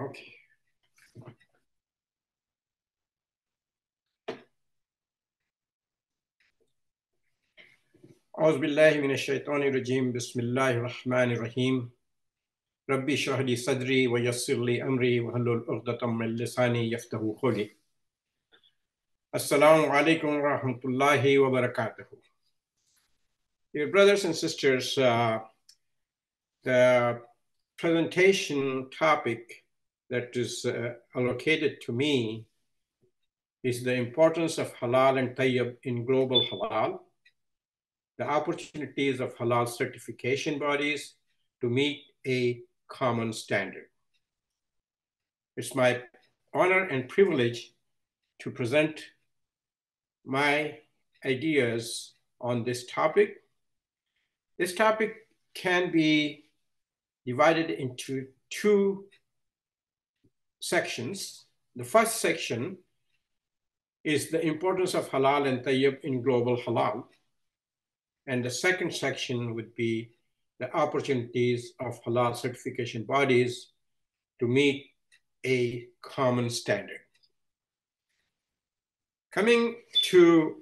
Okay. أعوذ بالله من الشيطان الرجيم بسم الله الرحمن الرحيم ربي اشرح لي صدري ويسر لي أمري واحلل عقدة من لساني يفقهوا قولي. Assalamu alaikum wa rahmatullahi wa barakatuh. Dear brothers and sisters, the presentation topic that is allocated to me is the importance of halal and tayyib in global halal, the opportunities of halal certification bodies to meet a common standard. It's my honor and privilege to present my ideas on this topic. This topic can be divided into two sections. The first section is the importance of halal and tayyib in global halal. And the second section would be the opportunities of halal certification bodies to meet a common standard. Coming to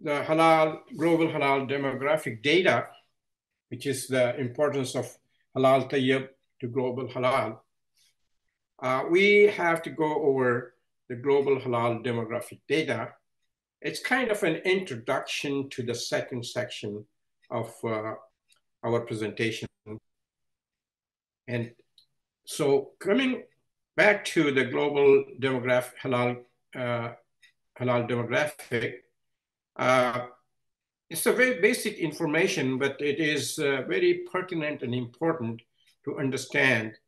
the global halal demographic data, which is the importance of halal tayyib to global halal, we have to go over the global halal demographic data. It's kind of an introduction to the second section of our presentation. And so coming back to the global halal demographic, it's a very basic information, but it is very pertinent and important to understand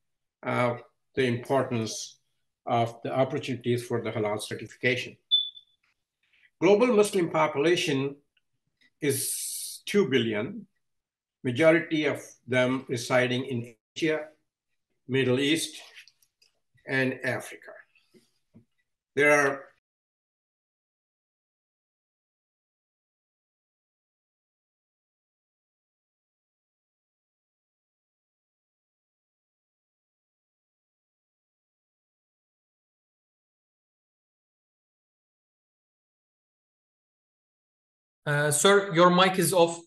the importance of the opportunities for the halal certification. Global Muslim population is 2 billion, majority of them residing in Asia, Middle East, and Africa. There are Sir, your mic is off.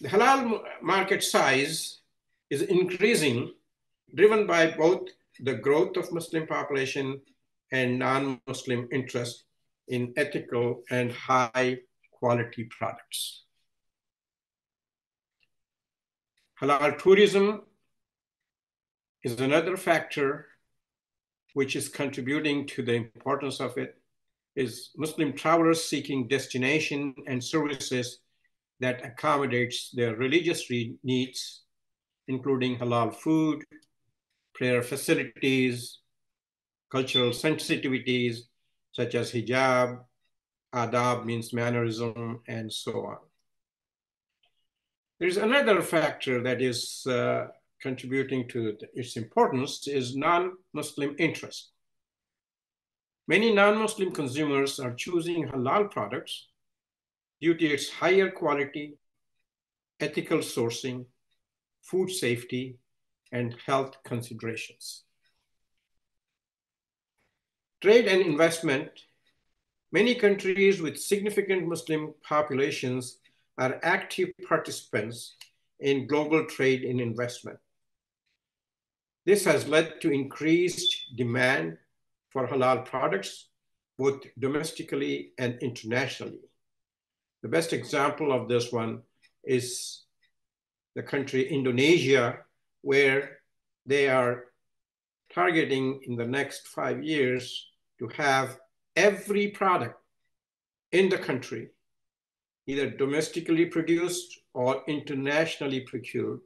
the halal market size is increasing, driven by both the growth of Muslim population and non-Muslim interest in ethical and high quality products. Halal tourism is another factor which is contributing to the importance of it, is Muslim travelers seeking destination and services that accommodates their religious needs, including halal food, prayer facilities, cultural sensitivities, such as hijab, adab means mannerism, and so on. There's another factor that is contributing to its importance is non-Muslim interest. Many non-Muslim consumers are choosing halal products due to its higher quality, ethical sourcing, food safety, and health considerations. Trade and investment. Many countries with significant Muslim populations are active participants in global trade and investment. This has led to increased demand for halal products, both domestically and internationally. The best example of this one is the country Indonesia, where they are targeting in the next 5 years to have every product in the country, either domestically produced or internationally procured,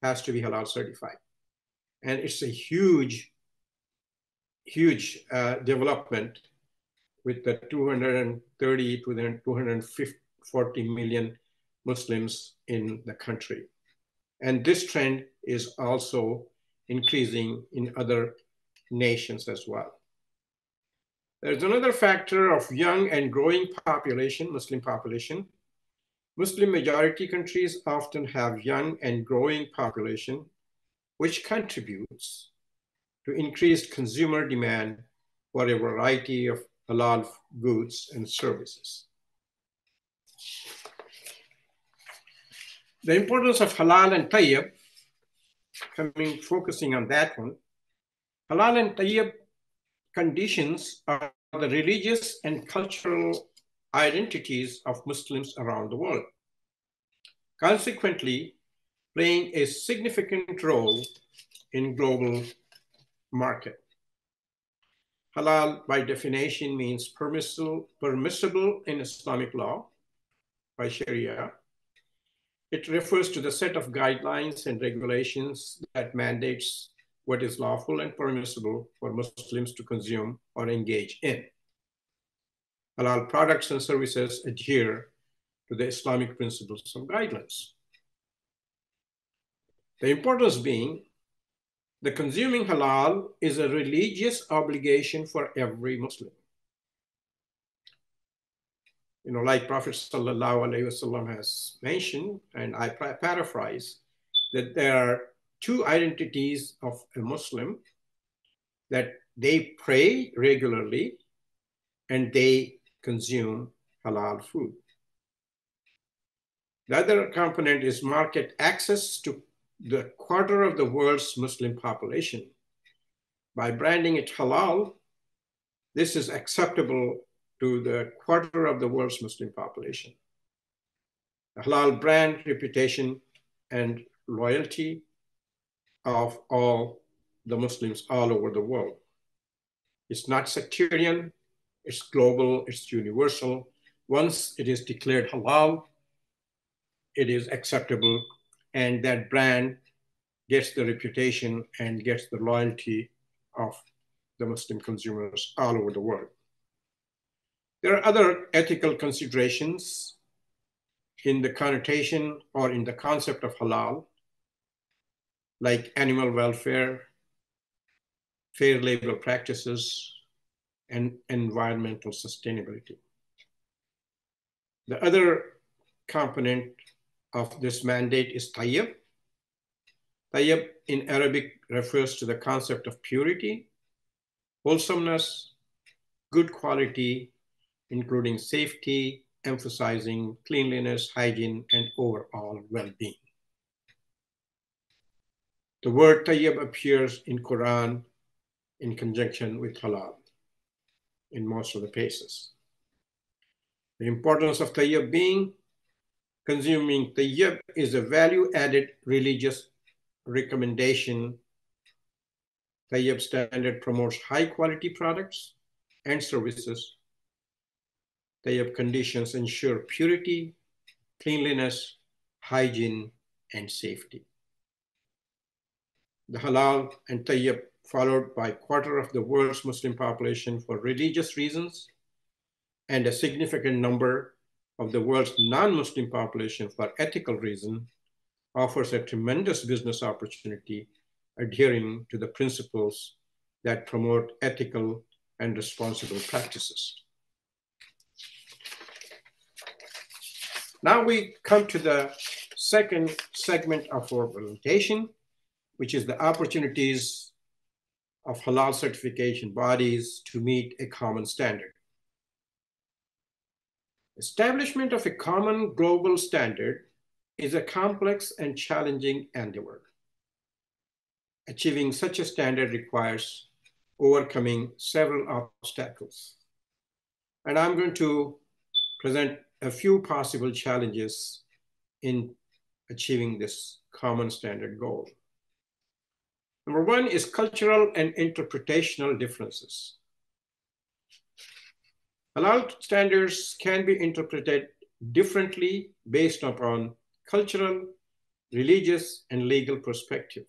has to be halal certified. And it's a huge development with the 230 to 240 million Muslims in the country. And this trend is also increasing in other nations as well. There's another factor of young and growing population, Muslim population. Muslim majority countries often have young and growing population, which contributes to increased consumer demand for a variety of halal goods and services. The importance of halal and tayyib, focusing on that one. Halal and tayyib conditions are the religious and cultural identities of Muslims around the world, consequently playing a significant role in global market. Halal, by definition, means permissible in Islamic law by Sharia. It refers to the set of guidelines and regulations that mandates what is lawful and permissible for Muslims to consume or engage in. Halal products and services adhere to the Islamic principles and guidelines. The importance being, the consuming halal is a religious obligation for every Muslim. You know, like Prophet Sallallahu Alaihi Wasallam has mentioned, and I paraphrase, that there are two identities of a Muslim, that they pray regularly and they consume halal food. The other component is market access to the quarter of the world's Muslim population. By branding it halal, this is acceptable to the quarter of the world's Muslim population. The halal brand reputation and loyalty of all the Muslims all over the world. It's not sectarian, it's global, it's universal. Once it is declared halal, it is acceptable, and that brand gets the reputation and gets the loyalty of the Muslim consumers all over the world. There are other ethical considerations in the connotation or in the concept of halal, like animal welfare, fair labor practices, and environmental sustainability. The other component of this mandate is tayyib. Tayyib in Arabic refers to the concept of purity, wholesomeness, good quality, including safety, emphasizing cleanliness, hygiene, and overall well-being. The word tayyib appears in Quran in conjunction with halal in most of the places. The importance of tayyib being, consuming tayyib is a value-added religious recommendation. Tayyib standard promotes high-quality products and services. Tayyib conditions ensure purity, cleanliness, hygiene, and safety. The halal and tayyib, followed by a quarter of the world's Muslim population for religious reasons, and a significant number of the world's non-Muslim population for ethical reasons, offers a tremendous business opportunity adhering to the principles that promote ethical and responsible practices. Now we come to the second segment of our presentation, which is the opportunities of halal certification bodies to meet a common standard. Establishment of a common global standard is a complex and challenging endeavor. Achieving such a standard requires overcoming several obstacles. And I'm going to present a few possible challenges in achieving this common standard goal. Number one is cultural and interpretational differences. Halal standards can be interpreted differently based upon cultural, religious, and legal perspective.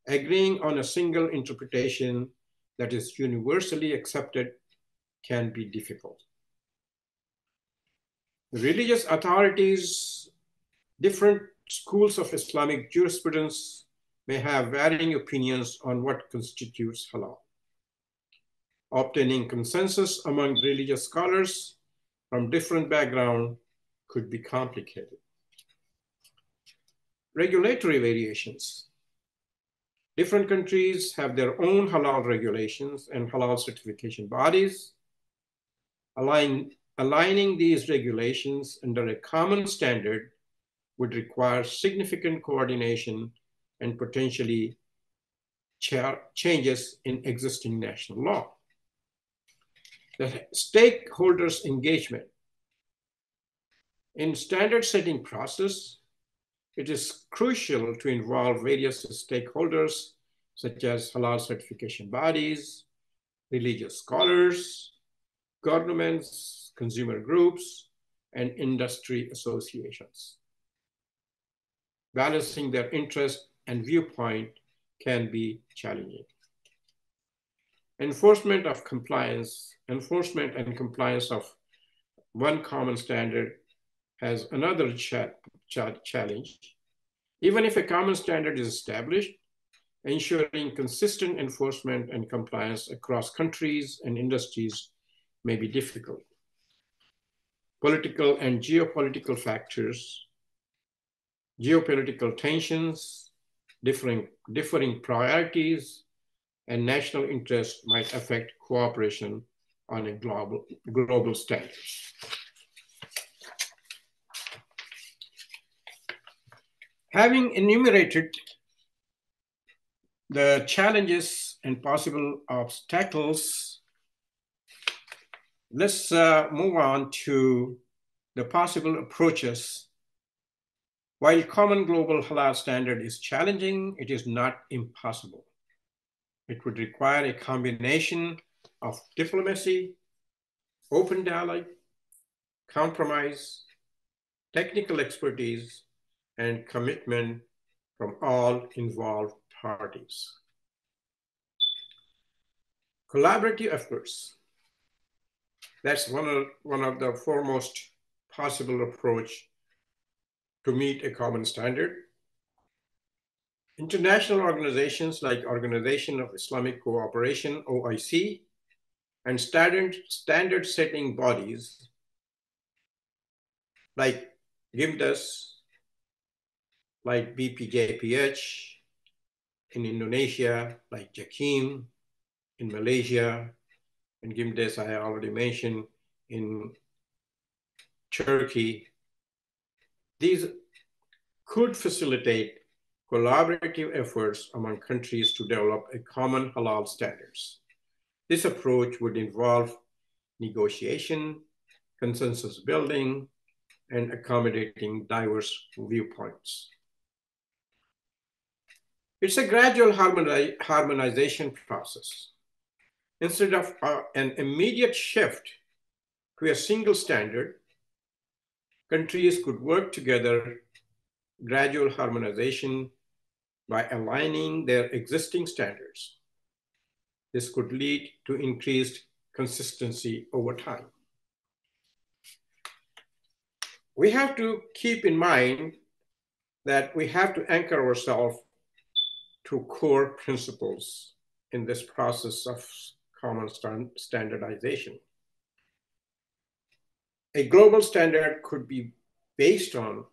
Agreeing on a single interpretation that is universally accepted can be difficult. The religious authorities, different schools of Islamic jurisprudence may have varying opinions on what constitutes halal. Obtaining consensus among religious scholars from different backgrounds could be complicated. Regulatory variations. Different countries have their own halal regulations and halal certification bodies. Aligning these regulations under a common standard would require significant coordination and potentially changes in existing national law. The stakeholders' engagement. In standard setting process, it is crucial to involve various stakeholders, such as halal certification bodies, religious scholars, governments, consumer groups, and industry associations. Balancing their interest and viewpoint can be challenging. Enforcement and compliance of one common standard has another challenge. Even if a common standard is established, ensuring consistent enforcement and compliance across countries and industries may be difficult. Political and geopolitical factors, geopolitical tensions, differing priorities, and national interests might affect cooperation on a global standard. Having enumerated the challenges and possible obstacles, let's move on to the possible approaches. While common global halal standard is challenging, it is not impossible. It would require a combination of diplomacy, open dialogue, compromise, technical expertise, and commitment from all involved parties. Collaborative efforts. That's one of the foremost possible approach to meet a common standard. International organizations like Organization of Islamic Cooperation, OIC, and standard setting bodies like GİMDES, like BPJPH, in Indonesia, like JAKIM, in Malaysia, and GİMDES I already mentioned in Turkey. These could facilitate collaborative efforts among countries to develop a common halal standards. This approach would involve negotiation, consensus building, and accommodating diverse viewpoints. It's a gradual harmonization process. Instead of an immediate shift to a single standard, countries could work together, gradual harmonization by aligning their existing standards. This could lead to increased consistency over time. We have to keep in mind that we have to anchor ourselves to core principles in this process of common standardization. A global standard could be based on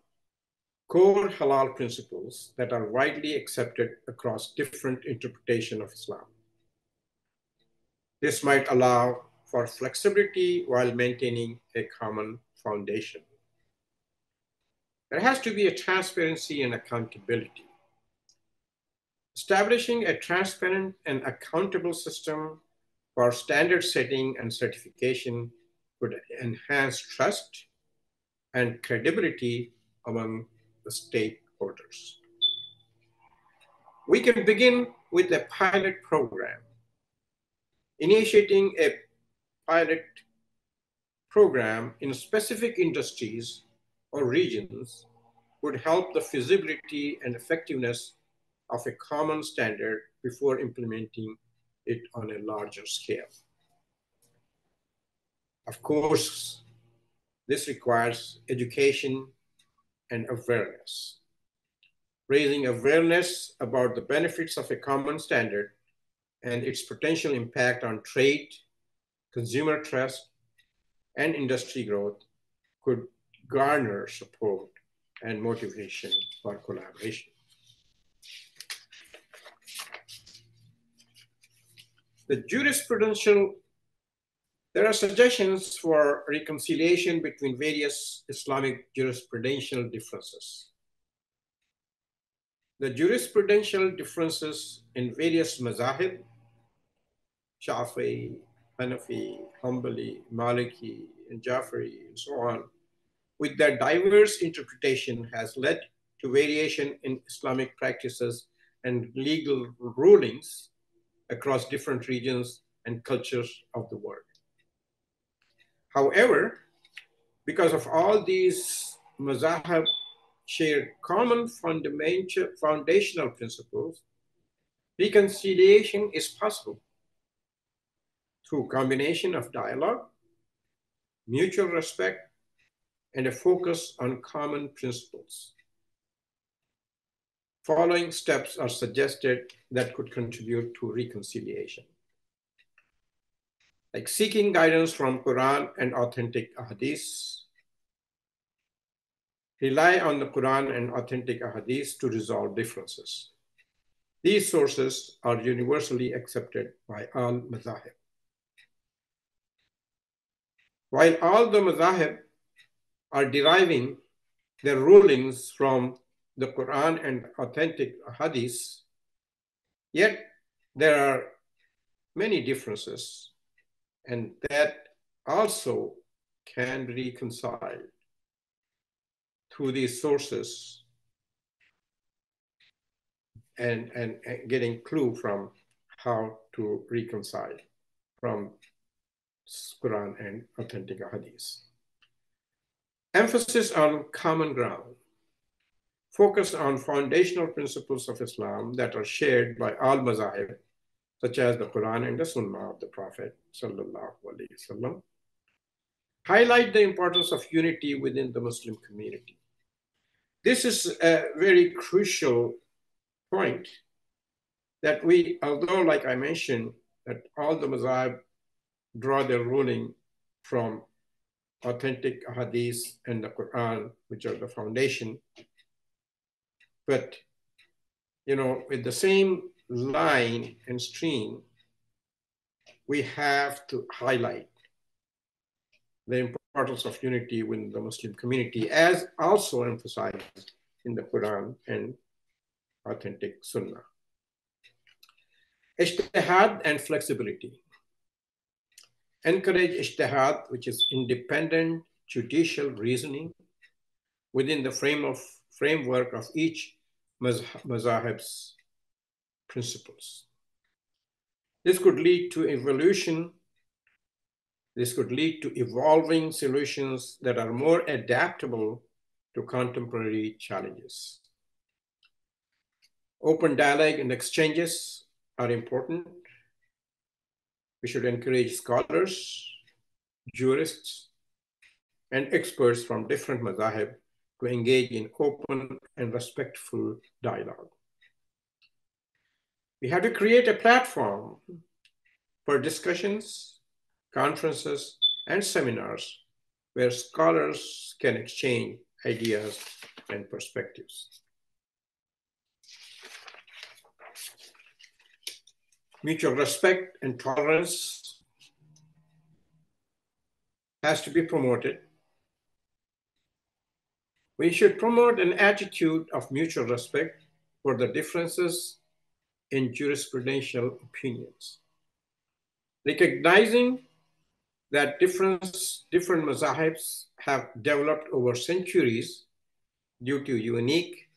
core halal principles that are widely accepted across different interpretations of Islam. This might allow for flexibility while maintaining a common foundation. There has to be a transparency and accountability. Establishing a transparent and accountable system for standard setting and certification could enhance trust and credibility among the stakeholders. We can begin with a pilot program. Initiating a pilot program in specific industries or regions would help the feasibility and effectiveness of a common standard before implementing it on a larger scale. Of course, this requires education and awareness. raising awareness about the benefits of a common standard and its potential impact on trade, consumer trust, and industry growth could garner support and motivation for collaboration. The jurisprudential, there are suggestions for reconciliation between various Islamic jurisprudential differences. The jurisprudential differences in various mazahib, Shafi'i, Hanafi, Hanbali, Maliki, and Jafari, and so on, with their diverse interpretation has led to variation in Islamic practices and legal rulings across different regions and cultures of the world. However, because of all these mazahib share common foundational principles, reconciliation is possible through combination of dialogue, mutual respect, and a focus on common principles. Following steps are suggested that could contribute to reconciliation, like seeking guidance from Quran and authentic hadith. Rely on the Quran and authentic hadith to resolve differences. These sources are universally accepted by all mazahib. While all the mazahib are deriving their rulings from the Quran and authentic hadith, yet there are many differences, and that also can be reconciled through these sources and getting clue from how to reconcile from Quran and authentic hadith. Emphasis on common ground. Focus on foundational principles of Islam that are shared by all mazahib, such as the Quran and the Sunnah of the Prophet sallallahu alaihi wasallam. Highlight the importance of unity within the Muslim community. This is a very crucial point that we, although like I mentioned, that all the mazahib draw their ruling from authentic hadith and the Quran, which are the foundation, but with the same line and stream, we have to highlight the importance of unity within the Muslim community, as also emphasized in the Quran and authentic Sunnah. Ijtihad and flexibility. Encourage ijtihad, which is independent judicial reasoning within the framework of each mazahib's principles. This could lead to evolution. This could lead to evolving solutions that are more adaptable to contemporary challenges. Open dialogue and exchanges are important. We should encourage scholars, jurists, and experts from different mazahib to engage in open and respectful dialogue. We have to create a platform for discussions, conferences, and seminars where scholars can exchange ideas and perspectives. Mutual respect and tolerance has to be promoted. We should promote an attitude of mutual respect for the differences in jurisprudential opinions, recognizing that different mazahibs have developed over centuries due to unique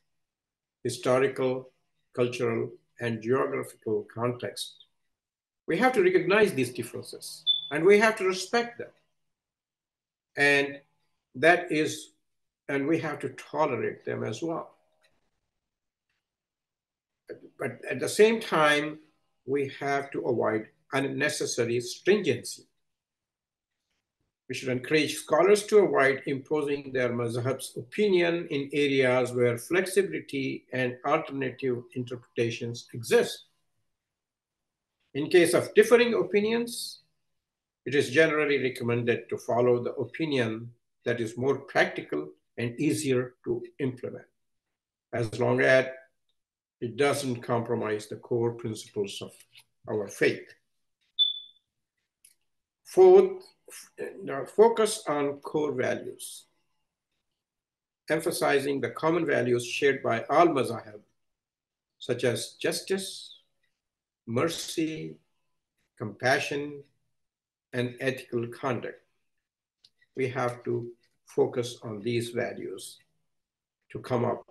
historical, cultural, and geographical context. We have to recognize these differences and we have to respect them. And we have to tolerate them as well. But at the same time, we have to avoid unnecessary stringency. We should encourage scholars to avoid imposing their mazhab's opinion in areas where flexibility and alternative interpretations exist. In case of differing opinions, it is generally recommended to follow the opinion that is more practical and easier to implement, as long as it doesn't compromise the core principles of our faith. Fourth, focus on core values, emphasizing the common values shared by all mazahib, such as justice, mercy, compassion, and ethical conduct. We have to focus on these values to come up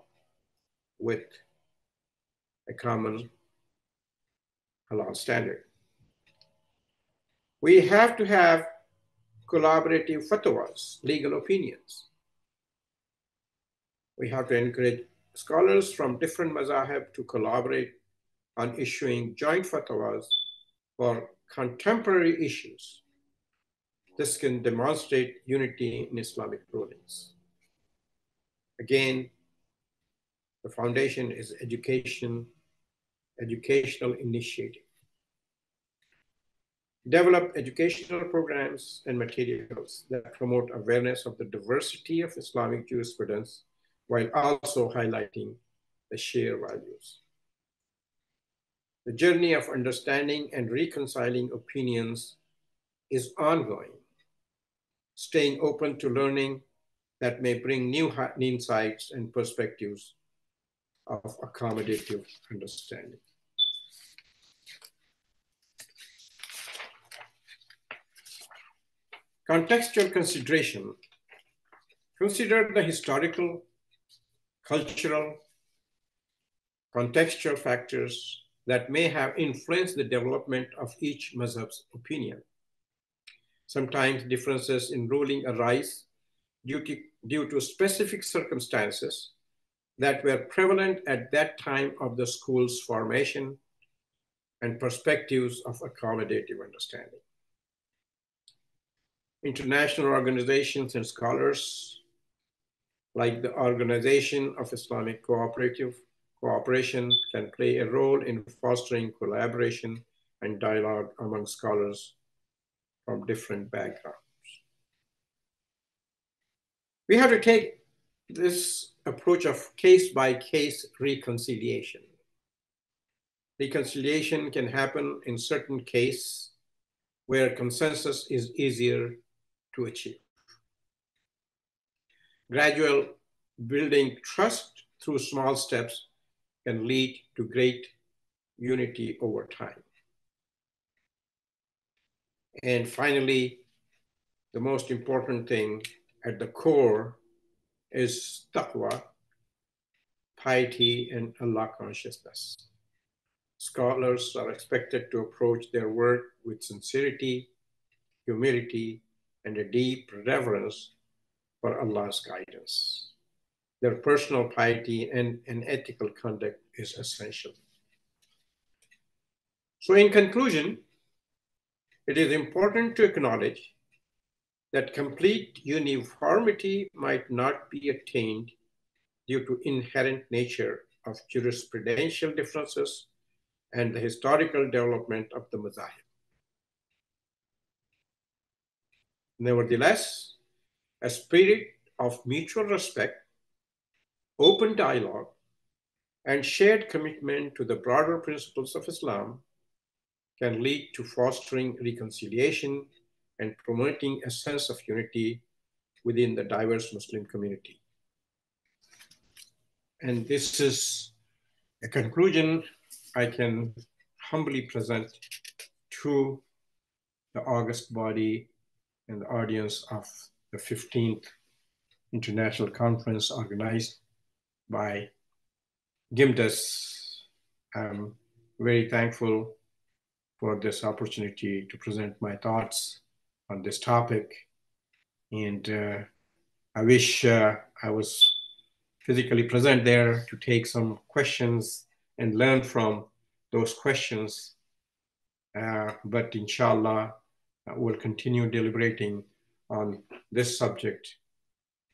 with a common halal standard. We have to have collaborative fatwas, legal opinions. We have to encourage scholars from different mazahib to collaborate on issuing joint fatwas for contemporary issues. This can demonstrate unity in Islamic rulings. Again, the foundation is educational initiative. Develop educational programs and materials that promote awareness of the diversity of Islamic jurisprudence while also highlighting the shared values. The journey of understanding and reconciling opinions is ongoing, staying open to learning that may bring new insights and perspectives of accommodative understanding. Contextual consideration. Consider the historical, cultural, contextual factors that may have influenced the development of each mazhab's opinion. Sometimes differences in ruling arise due to specific circumstances that were prevalent at that time of the school's formation and perspectives of accommodative understanding. International organizations and scholars, like the Organization of Islamic Cooperation, can play a role in fostering collaboration and dialogue among scholars from different backgrounds. We have to take this approach of case-by-case reconciliation. Reconciliation can happen in certain cases where consensus is easier to achieve. Gradual building trust through small steps can lead to great unity over time. And finally, the most important thing at the core is taqwa, piety, and Allah consciousness. Scholars are expected to approach their work with sincerity, humility, and a deep reverence for Allah's guidance. Their personal piety and ethical conduct is essential. So in conclusion, it is important to acknowledge that complete uniformity might not be attained due to inherent nature of jurisprudential differences and the historical development of the mazahib. Nevertheless, a spirit of mutual respect, open dialogue, and shared commitment to the broader principles of Islam can lead to fostering reconciliation and promoting a sense of unity within the diverse Muslim community. And this is a conclusion I can humbly present to the august body and the audience of the 15th International Conference organized by GİMDES. I'm very thankful for this opportunity to present my thoughts on this topic. And I wish I was physically present there to take some questions and learn from those questions. But inshallah, we'll continue deliberating on this subject.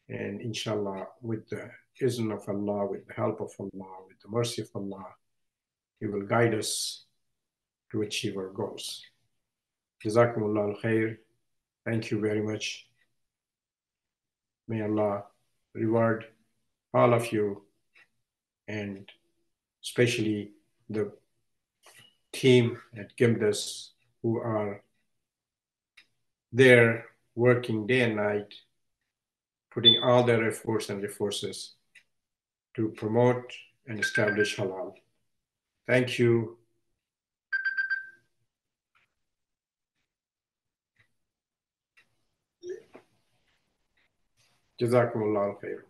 And inshallah, with the izn of Allah, with the help of Allah, with the mercy of Allah, He will guide us to achieve our goals. Jazakumullah al-khair. Thank you very much. May Allah reward all of you, and especially the team at GİMDES who are there working day and night, putting all their efforts and resources to promote and establish halal. Thank you. Jazakumullah al-khair.